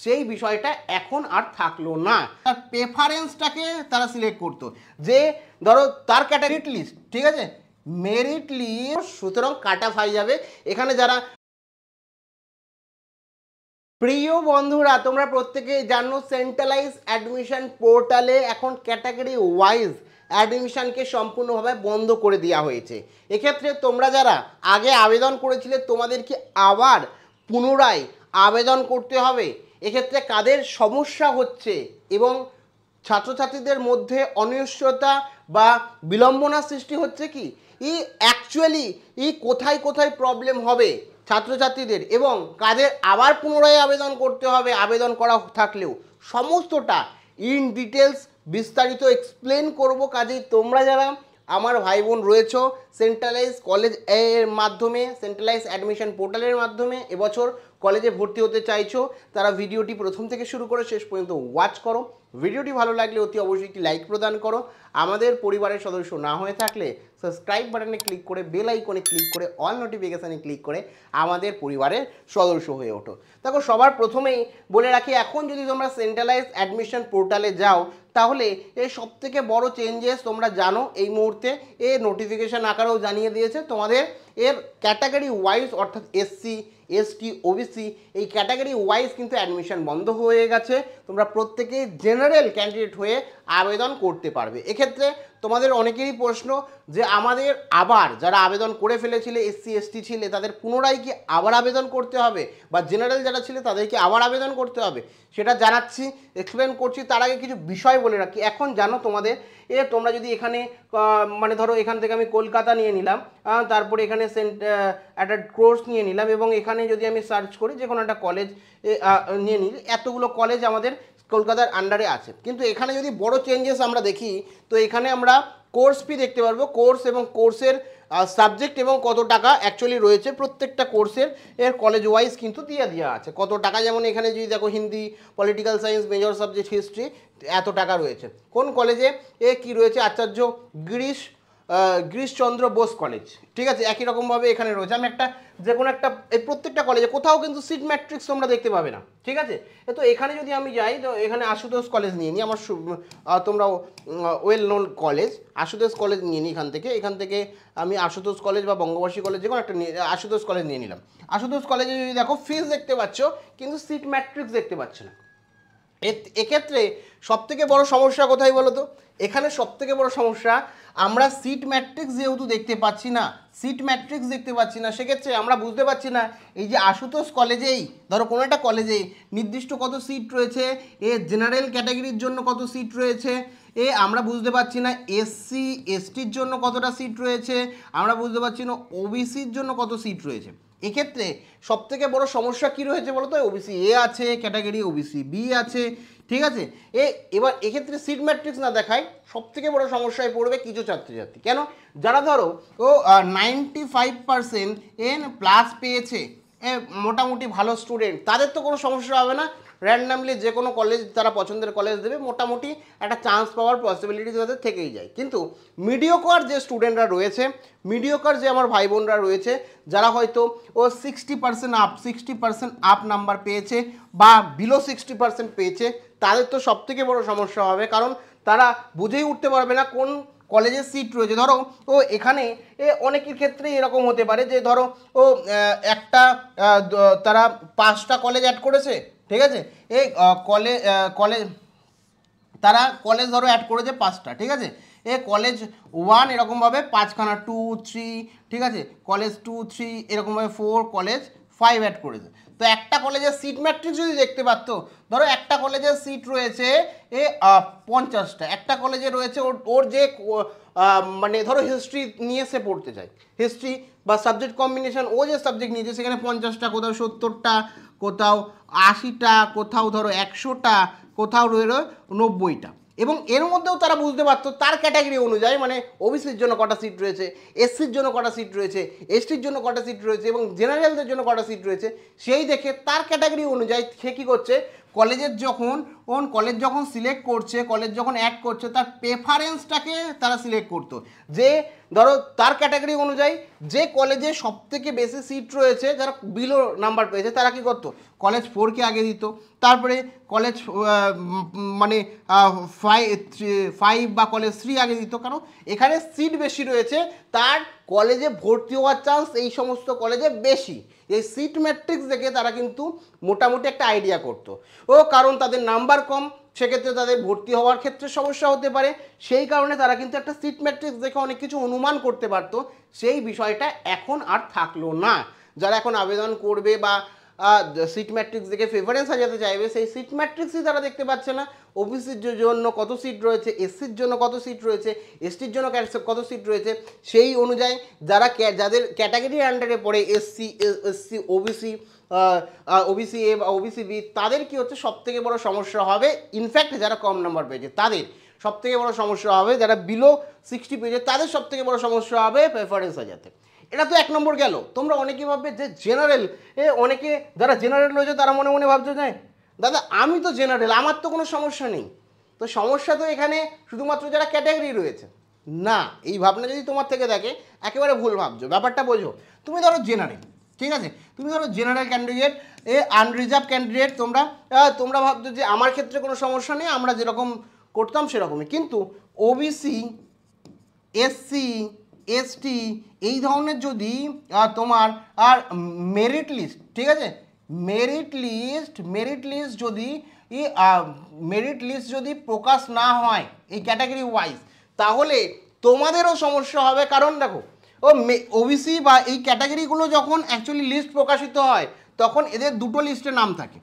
সেই বিষয়টা এখন আর থাকলো না। তার প্রেফারেন্সটাকে তারা সিলেক্ট করতো, যে ধরো তার ক্যাটাগরি লিস্ট, ঠিক আছে, মেরিট লিস্ট, সুতরাং কাট অফ হয়ে যাবে। এখানে যারা, প্রিয় বন্ধুরা, তোমরা প্রত্যেকেই জানো সেন্ট্রালাইজ অ্যাডমিশন পোর্টালে এখন ক্যাটাগরি ওয়াইজ অ্যাডমিশনকে সম্পূর্ণভাবে বন্ধ করে দেওয়া হয়েছে। এক্ষেত্রে তোমরা যারা আগে আবেদন করেছিলে তোমাদেরকে আবার পুনরায় আবেদন করতে হবে। এক্ষেত্রে কাদের সমস্যা হচ্ছে এবং ছাত্রছাত্রীদের মধ্যে অনিশ্চয়তা বা বিলম্বনার সৃষ্টি হচ্ছে কি, অ্যাকচুয়ালি কোথায় কোথায় প্রবলেম হবে ছাত্রছাত্রীদের এবং কাদের আবার পুনরায় আবেদন করতে হবে, আবেদন করা থাকলেও সমস্তটা ইন ডিটেলস বিস্তারিত এক্সপ্লেন করব। কাজেই তোমরা যারা আমার ভাই বোন রয়েছো সেন্ট্রালাইজ কলেজ এর মাধ্যমে, সেন্ট্রালাইজ অ্যাডমিশন পোর্টালের মাধ্যমে এবছর কলেজে ভর্তি হতে চাইছো, তারা ভিডিওটি প্রথম থেকে শুরু করে শেষ পর্যন্ত ওয়াচ করো। ভিডিওটি ভালো লাগলে অতি অবশ্যই একটি লাইক প্রদান করো। আমাদের পরিবারের সদস্য না হয়ে থাকলে সাবস্ক্রাইব বাটনে ক্লিক করে বেল আইকনে ক্লিক করে অল নোটিফিকেশানে ক্লিক করে আমাদের পরিবারের সদস্য হয়ে ওঠো। দেখো, সবার প্রথমেই বলে রাখি, এখন যদি তোমরা সেন্ট্রালাইজ অ্যাডমিশন পোর্টালে যাও তাহলে এর সবথেকে বড় চেঞ্জেস তোমরা জানো, এই মুহূর্তে এ নোটিফিকেশান আকারেও জানিয়ে দিয়েছে তোমাদের এর ক্যাটাগরি ওয়াইজ, অর্থাৎ এসসি, এসটি, ওবিসি এই ক্যাটাগরি ওয়াইজ কিন্তু অ্যাডমিশন বন্ধ হয়ে গেছে। তোমরা প্রত্যেকেই জেনারেল ক্যান্ডিডেট হয়ে আবেদন করতে পারবে। এক্ষেত্রে তোমাদের অনেকেরই প্রশ্ন যে আমাদের আবার যারা আবেদন করে ফেলেছিলে, এসসি এসটি ছিলে, তাদের পুনরায় কি আবার আবেদন করতে হবে, বা জেনারেল যারা ছিল তাদেরকে আবার আবেদন করতে হবে, সেটা জানাচ্ছি, এক্সপ্লেন করছি। তার আগে কিছু বিষয় বলে রাখি। এখন জানো তোমাদের তোমরা যদি এখানে মানে ধরো এখান থেকে আমি কলকাতা নিয়ে নিলাম, তারপরে এখানে একটা কোর্স নিয়ে নিলাম এবং এখানে যদি আমি সার্চ করি যে কোনো একটা কলেজ নিয়ে নিই, এতগুলো কলেজ আমাদের কলকাতার আন্ডারে আছে। কিন্তু এখানে যদি বড় চেঞ্জেস আমরা দেখি তো এখানে আমরা কোর্স ফি দেখতে পারবো, কোর্স এবং কোর্সের সাবজেক্ট এবং কত টাকা অ্যাকচুয়ালি রয়েছে প্রত্যেকটা কোর্সের এর কলেজ ওয়াইজ কিন্তু দেওয়া আছে কত টাকা। যেমন এখানে যদি দেখো Hindi, political science, major subject history এত টাকা রয়েছে। কোন কলেজে কি রয়েছে, আচার্য গিরিশচন্দ্র বোস কলেজ, ঠিক আছে, একই রকমভাবে এখানে রয়েছে। আমি একটা যে কোনো একটা এই প্রত্যেকটা কলেজে কোথাও কিন্তু সিট ম্যাট্রিক্স তোমরা দেখতে পাবে না, ঠিক আছে। তো এখানে যদি আমি যাই তো এখানে আশুতোষ কলেজ নিয়ে নিই, আমার তোমরা well known college Ashutosh college নিয়ে নিই। এখান থেকে আমি আশুতোষ কলেজ বা বঙ্গবাসী কলেজ যে কোনো একটা আশুতোষ কলেজ নিয়ে নিলাম। আশুতোষ কলেজে যদি দেখো ফিস দেখতে পাচ্ছ কিন্তু সিট ম্যাট্রিক্স দেখতে পাচ্ছ না। এক্ষেত্রে সবথেকে বড় সমস্যা কোথায় বলো তো? এখানে সবথেকে বড় সমস্যা আমরা সিট ম্যাট্রিক্স যেহেতু দেখতে পাচ্ছি না, সেক্ষেত্রে আমরা বুঝতে পারছি না এই যে আশুতোষ কলেজেই ধরো কোনো একটা কলেজেই নির্দিষ্ট কত সিট রয়েছে, জেনারেল ক্যাটাগরির জন্য কত সিট রয়েছে, আমরা বুঝতে পারছি না এসসি এসটির জন্য কতটা সিট রয়েছে, আমরা বুঝতে পারছি না ওবিসির জন্য কত সিট রয়েছে। এক্ষেত্রে সবথেকে বড় সমস্যা কি রয়েছে বলো তো? ওবিসি এ আছে ক্যাটাগরি, ওবিসি বি আছে, ঠিক আছে। এবার এক্ষেত্রে সিট ম্যাট্রিক্স না দেখায় সবথেকে বড় সমস্যায় পড়বে কিছু ছাত্রছাত্রী। কেন? যারা ধরো 95% এন প্লাস পেয়েছে, মোটামুটি ভালো স্টুডেন্ট, তাদের তো কোনো সমস্যা হবে না, র্যান্ডামলি যে কোনো কলেজ তারা পছন্দের কলেজ দেবে, মোটামুটি একটা চান্স পাওয়ার পসিবিলিটি তাদের থেকেই যায়। কিন্তু মিডিওকার যে স্টুডেন্টরা রয়েছে, মিডিওকার যে আমার ভাই বোনরা রয়েছে, যারা হয়তো 60% আপ নাম্বার পেয়েছে বা বিলো 60% পেয়েছে, তাদের তো সবথেকে বড় সমস্যা হবে, কারণ তারা বুঝেই উঠতে পারবে না কোন কলেজের সিট রয়েছে। ধরো এখানে অনেকের ক্ষেত্রে এরকম হতে পারে যে ধরো একটা তারা 5টা কলেজ অ্যাড করেছে, ঠিক আছে, কলেজ তারা কলেজ ধরো অ্যাড করেছে 5টা, ঠিক আছে, কলেজ 1 এরকমভাবে 5খানা 2, 3, ঠিক আছে, কলেজ 2, 3 এরকমভাবে 4, কলেজ 5 অ্যাড করেছে। তো একটা কলেজের সিট ম্যাট্রিক্স যদি দেখতে পারতো, ধরো একটা কলেজের সিট রয়েছে 50টা, একটা কলেজে রয়েছে ওর যে মানে ধরো হিস্ট্রি নিয়ে সে পড়তে চায়, হিস্ট্রি বা সাবজেক্ট কম্বিনেশন, ও যে সাবজেক্ট নিয়েছে সেখানে 50টা, কোথাও 70টা, কোথাও 80টা, কোথাও ধরো 100টা, কোথাও রইল 90টা। এবং এর মধ্যেও তারা বুঝতে পারতো তার ক্যাটাগরি অনুযায়ী, মানে ওবিসির জন্য কটা সিট রয়েছে, এসসির জন্য কটা সিট রয়েছে, এসটির জন্য কটা সিট রয়েছে এবং জেনারেলদের জন্য কটা সিট রয়েছে, সেই দেখে তার ক্যাটাগরি অনুযায়ী সে কী করছে, কলেজ যখন সিলেক্ট করছে, কলেজ যখন অ্যাড করছে, তার প্রেফারেন্সটাকে তারা সিলেক্ট করতো, যে ধরো তার ক্যাটাগরি অনুযায়ী যে কলেজে সবথেকে বেশি সিট রয়েছে, যারা বিলো নাম্বার পেয়েছে তারা কী করতো, কলেজ 4কে আগে দিত, তারপরে কলেজ মানে 5 বা কলেজ 3 আগে দিত, কারণ এখানে সিট বেশি রয়েছে, তার কলেজে ভর্তি হওয়ার চান্স এই সমস্ত কলেজে বেশি। এই সিট ম্যাট্রিক্স দেখে তারা কিন্তু মোটামুটি একটা আইডিয়া করতো, কারণ তাদের নাম্বার কম, সেক্ষেত্রে তাদের ভর্তি হওয়ার ক্ষেত্রে সমস্যা হতে পারে, সেই কারণে তারা কিন্তু একটা সিট ম্যাট্রিক্স দেখে অনেক কিছু অনুমান করতে পারতো। সেই বিষয়টা এখন আর থাকলো না। যারা এখন আবেদন করবে বা সিট ম্যাট্রিক্স দেখে প্রেফারেন্স সাজাতে চাইবে, সেই সিট ম্যাট্রিক্সই তারা দেখতে পাচ্ছে না। ওবিসির জন্য কত সিট রয়েছে, এসসির জন্য কত সিট রয়েছে, এসটির জন্য কত সিট রয়েছে, সেই অনুযায়ী যাদের ক্যাটাগরির আন্ডারে পড়ে এসসি ওবিসি, ওবিসি এ বা ওবিসি বি, তাদের কি হচ্ছে সবথেকে বড় সমস্যা হবে। ইনফ্যাক্ট যারা কম নাম্বার পেয়েছে তাদের সবথেকে বড় সমস্যা হবে, যারা বিলো 60 পেয়েছে তাদের সবথেকে বড় সমস্যা হবে প্রেফারেন্স সাজাতে। এটা তো 1 নম্বর গেল। তোমরা অনেকে ভাববে যে জেনারেল, অনেকে যারা জেনারেল রয়েছে তারা মনে মনে ভাবছে যে দাদা আমি তো জেনারেল, আমার তো কোনো সমস্যা নেই। তো সমস্যা তো এখানে শুধুমাত্র যারা ক্যাটাগরি রয়েছে না, এই ভাবনা যদি তোমার থেকে থাকে একেবারে ভুল ভাবছো। ব্যাপারটা বোঝো, তুমি ধরো জেনারেল, ঠিক আছে, তুমি ধরো জেনারেল ক্যান্ডিডেট, আনরিজার্ভ ক্যান্ডিডেট, তোমরা ভাবছো যে আমার ক্ষেত্রে কোনো সমস্যা নেই, আমরা যেরকম করতাম সেরকমই। কিন্তু ওবিসি, এসসি, এসটি এই ধরনের যদি তোমার আর মেরিট লিস্ট, ঠিক আছে, মেরিট লিস্ট যদি প্রকাশ না হয় এই ক্যাটাগরি ওয়াইজ, তাহলে তোমাদেরও সমস্যা হবে। কারণ দেখো, ওবিসি বা এই ক্যাটাগরিগুলো যখন অ্যাকচুয়ালি লিস্ট প্রকাশিত হয়, তখন এদের দুটো লিস্টে নাম থাকে।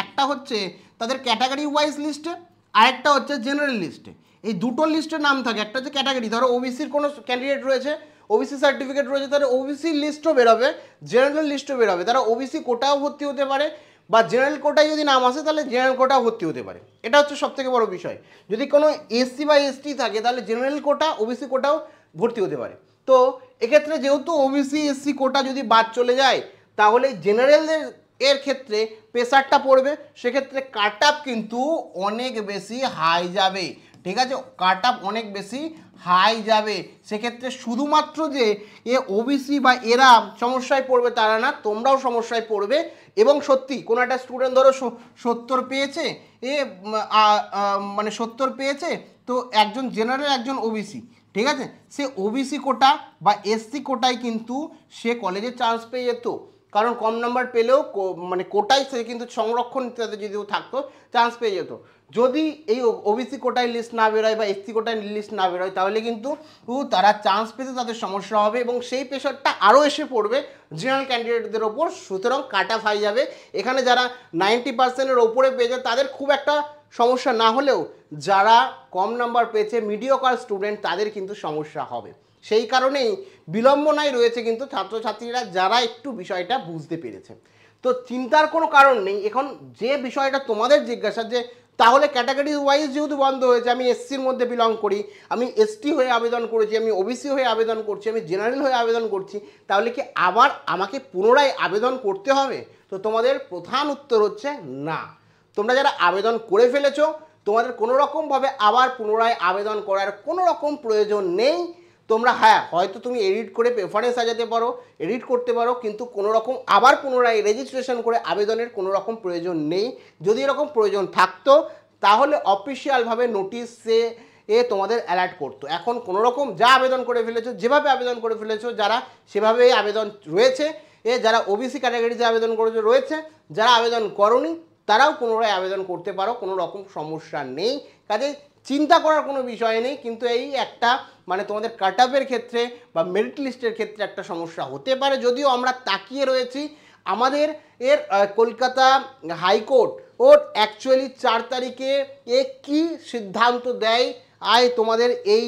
একটা হচ্ছে তাদের ক্যাটাগরি ওয়াইজ লিস্টে, আরেকটা হচ্ছে জেনারেল লিস্টে। এই দুটো লিস্টের নাম থাকে। একটা হচ্ছে ক্যাটাগরি, ধরো ওবিসির কোনো ক্যান্ডিডেট রয়েছে, ওবিসি সার্টিফিকেট রয়েছে, তাহলে ওবিসি লিস্টও বেরোবে, জেনারেল লিস্টও বেরোবে, তারা ওবিসি কোটাও ভর্তি হতে পারে, বা জেনারেল কোটায় যদি নাম আসে তাহলে জেনারেল কোটাও ভর্তি হতে পারে। এটা হচ্ছে সবথেকে বড় বিষয়। যদি কোনো এসসি বা এসটি থাকে তাহলে জেনারেল কোটা, ওবিসি কোটাও ভর্তি হতে পারে। তো এক্ষেত্রে যেহেতু ওবিসি এসসি কোটা যদি বাদ চলে যায়, তাহলে জেনারেলদের এর ক্ষেত্রে প্রেসারটা পড়বে, সেক্ষেত্রে কাট আপ কিন্তু অনেক বেশি হাই যাবে, ঠিক আছে, কাট আপ অনেক বেশি হাই যাবে। সেক্ষেত্রে শুধুমাত্র যে ওবিসি বা এরা সমস্যায় পড়বে তারা না, তোমরাও সমস্যায় পড়বে। এবং সত্যি কোনো একটা স্টুডেন্ট ধরো 70 পেয়েছে, মানে 70 পেয়েছে, তো একজন জেনারেল একজন ওবিসি, ঠিক আছে, সে ওবিসি কোটা বা এসসি কোটায় কিন্তু সে কলেজে চান্স পেয়ে যেত। কারণ কম নাম্বার পেলেও মানে কোটায় সে কিন্তু সংরক্ষণ ইত্যাদি যদিও থাকতো, চান্স পেয়ে যেত। যদি এই ওবিসি কোটায় লিস্ট না বেরোয় বা এসসি কোটায় লিস্ট না বেরোয়, তাহলে কিন্তু তারা চান্স পেতে তাদের সমস্যা হবে, এবং সেই প্রেশারটা আরও এসে পড়বে জেনারেল ক্যান্ডিডেটদের ওপর। সুতরাং কাট অফ হাই যাবে। এখানে যারা 90%-এর ওপরে পেয়েছে তাদের খুব একটা সমস্যা না হলেও, যারা কম নাম্বার পেয়েছে মিডিওকার স্টুডেন্ট, তাদের কিন্তু সমস্যা হবে। সেই কারণেই বিড়ম্বনায় রয়েছে কিন্তু ছাত্রছাত্রীরা, যারা একটু বিষয়টা বুঝতে পেরেছে। তো চিন্তার কোনো কারণ নেই। এখন যে বিষয়টা তোমাদের জিজ্ঞাসা, যে তাহলে ক্যাটাগরি ওয়াইজ যেহেতু বন্ধ হয়েছে, আমি এসসির মধ্যে বিলং করি, আমি এসটি হয়ে আবেদন করেছি, আমি ওবিসি হয়ে আবেদন করছি, আমি জেনারেল হয়ে আবেদন করছি, তাহলে কি আবার আমাকে পুনরায় আবেদন করতে হবে? তো তোমাদের প্রধান উত্তর হচ্ছে না। তোমরা যারা আবেদন করে ফেলেছো, তোমাদের কোনো রকমভাবে আবার পুনরায় আবেদন করার কোনো রকম প্রয়োজন নেই। তোমরা হয়তো তুমি এডিট করে প্রেফারেন্স সাজাতে পারো, এডিট করতে পারো, কিন্তু কোনো রকম আবার পুনরায় রেজিস্ট্রেশন করে আবেদনের কোনো রকম প্রয়োজন নেই। যদি এরকম প্রয়োজন থাকতো তাহলে অফিসিয়ালভাবে নোটিশে তোমাদের অ্যালার্ট করতো। এখন কোনো রকম যা আবেদন করে ফেলেছো, যেভাবে আবেদন করে ফেলেছো, যারা সেভাবেই আবেদন রয়েছে, যারা ওবিসি ক্যাটাগরিতে আবেদন করেছো রয়েছে, যারা আবেদন করোনি তারাও পুনরায় আবেদন করতে পারো, কোনো রকম সমস্যা নেই। কাজে চিন্তা করার কোনো বিষয় নেই। কিন্তু এই একটা মানে তোমাদের কাট অফের ক্ষেত্রে বা মেরিট লিস্টের ক্ষেত্রে একটা সমস্যা হতে পারে। যদিও আমরা তাকিয়ে রয়েছি আমাদের কলকাতা হাইকোর্ট অ্যাকচুয়ালি 4 তারিখে কি সিদ্ধান্ত দেয় তোমাদের এই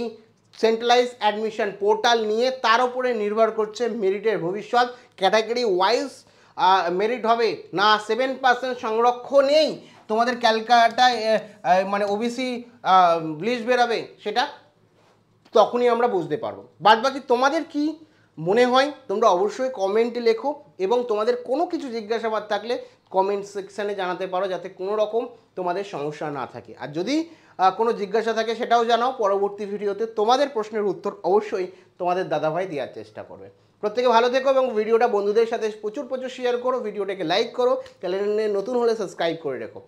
সেন্ট্রালাইজ অ্যাডমিশন পোর্টাল নিয়ে, তার উপরে নির্ভর করছে মেরিটের ভবিষ্যৎ। ক্যাটাগরি ওয়াইজ মেরিট হবে না, 7% সংরক্ষণেই তোমাদের ক্যালকাটায় মানে ওবিসি লিস্ট বেরোবে, সেটা তখনই আমরা বুঝতে পারবো। বাদবাকি তোমাদের কি মনে হয় তোমরা অবশ্যই কমেন্টে লেখো, এবং তোমাদের কোনো কিছু জিজ্ঞাসাবাদ থাকলে কমেন্ট সেকশানে জানাতে পারো, যাতে কোনো রকম তোমাদের সমস্যা না থাকে। আর যদি কোনো জিজ্ঞাসা থাকে সেটাও জানাও, পরবর্তী ভিডিওতে তোমাদের প্রশ্নের উত্তর অবশ্যই তোমাদের দাদাভাই দেওয়ার চেষ্টা করবে। প্রত্যেকে ভালো থেকো এবং ভিডিওটা বন্ধুদের সাথে প্রচুর শেয়ার করো, ভিডিওটাকে লাইক করো, চ্যানেলে নতুন হলে সাবস্ক্রাইব করে রেখো।